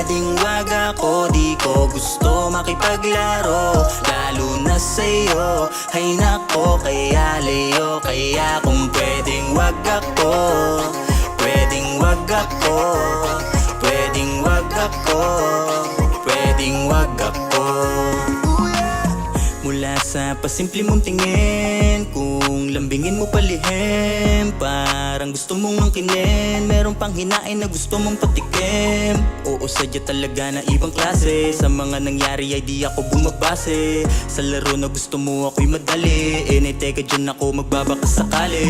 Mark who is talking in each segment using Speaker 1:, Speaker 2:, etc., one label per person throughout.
Speaker 1: Pwedeng wag ako, di ko gusto makipaglaro, lalo na sa'yo. Ay nako, kaya Leo, kaya kung pwedeng wag ako, pwedeng wag ako, pwedeng wag ako, pwedeng wag ako. Mula sa pasimple mong tingin, kung lambingin mo palihim, parang gusto mong angkinin, meron pang hinain na gusto mong patikim. Oo, sadya talaga na ibang klase, sa mga nangyari ay di ako bumabase. Sa laro na gusto mo ako'y madali, teka dyan ako magbabaka sakali.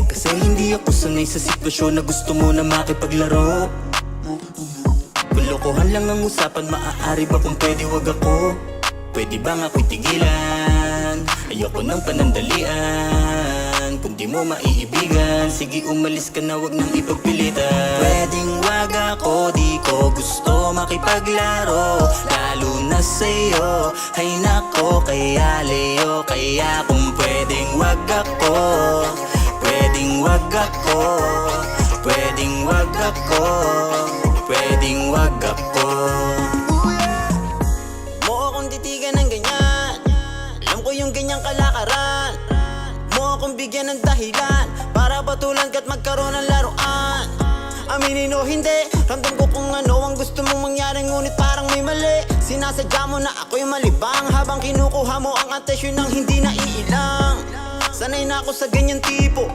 Speaker 1: Kasi hindi ako sanay sa sitwasyon na gusto mo na makipaglaro. Kalokohan lang ang usapan, maaari ba kung pwede wag ako? Pwede bang ako'y tigilan? Ayoko ng panandalian. Kung di mo maiibigan, sige umalis ka na, wag nang ipagpilitan. Pwedeng wag ako, di ko gusto makipaglaro, lalo na sa'yo. Ay nako, kaya Leo, kaya kung pwedeng wag ako, pwedeng wag ako, pwedeng wag ako, pwedeng wag ako.
Speaker 2: Titigan ng ganyan, alam ko yung ganyang kalakaran. Mo akong bigyan ng dahilan para patulan ka't magkaroon ng laruan. Aminin o hindi, ramdam ko kung ano ang gusto mong mangyari, ngunit parang may mali. Sinasadya mo na ako'y malibang, habang kinukuha mo ang atensyon ng hindi naiilang. Sanay na ako sa ganyang tipo,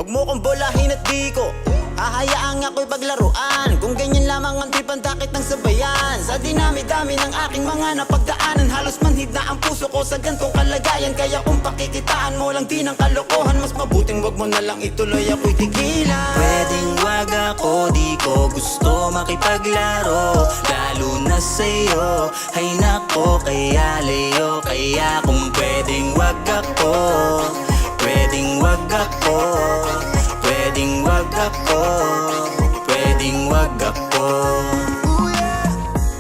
Speaker 2: huwag mo kong bolahin at di ko hahayaan ako'y paglaruan. Kung ganyan lamang ang tripandakit ng sabayan, sa dinami-dami ng aking mga napagdaanan, halos manhid na ang puso ko sa gantong kalagayan. Kaya kung pakikitaan mo lang din ang kalokohan, mas mabuting wag mo na lang ituloy, ako'y tigilan.
Speaker 1: Pwedeng wag ako, di ko gusto makipaglaro, lalo na sa'yo. Ay nako, kaya Leo, kaya kung pwedeng wag ako, pwedeng wag ako, pwedeng wag ako, pwedeng wag ako.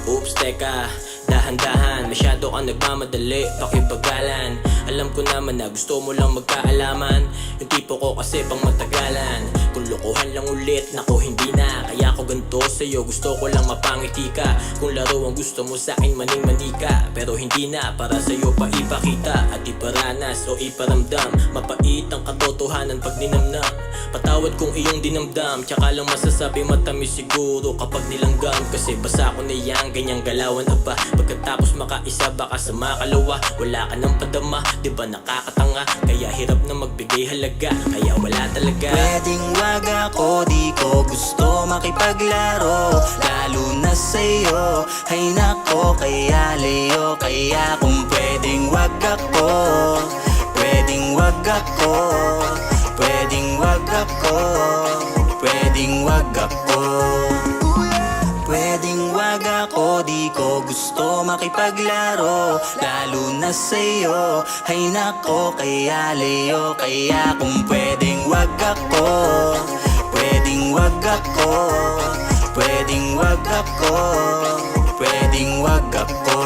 Speaker 3: Oops, teka, dahan-dahan, masyado kang nagmamadali, pakipagalan. Alam ko naman na gusto mo lang magkaalaman, yung tipo ko kasi pang matagalan. Kung lokohan lang ulit, nako hindi na, kaya ko ganito sa'yo, gusto ko lang mapangiti ka. Kung laro ang gusto mo sa'kin, maning-mani ka, pero hindi na para sa'yo pa ipakita at iparanas o iparamdam. Mapait ang katotohanan pag ninamnam, patawad kung iyong dinamdam, tsaka lang masasabi matamis siguro kapag nilanggam. Kasi basa ko na yan, ganyang galawan aba, pagkatapos makaisa baka sa makalawa, wala ka ng padama, diba nakakatanga, kaya hirap na magbigay halaga, kaya wala talaga.
Speaker 1: Pwedeng wag ako, di ko gusto makipaglaro, lalo na sa'yo. Ay nako, kaya Leo, kaya kung pwedeng wag ako, pwedeng wag ako, pwedeng wag ako, pwedeng wag ako. Pwedeng wag ako, di ko gusto makipaglaro, lalo na sa'yo. Ay nako, kaya Leo, kaya kung pwedeng wag ako, pwedeng wag ako, pwedeng wag ako, pwedeng wag ako.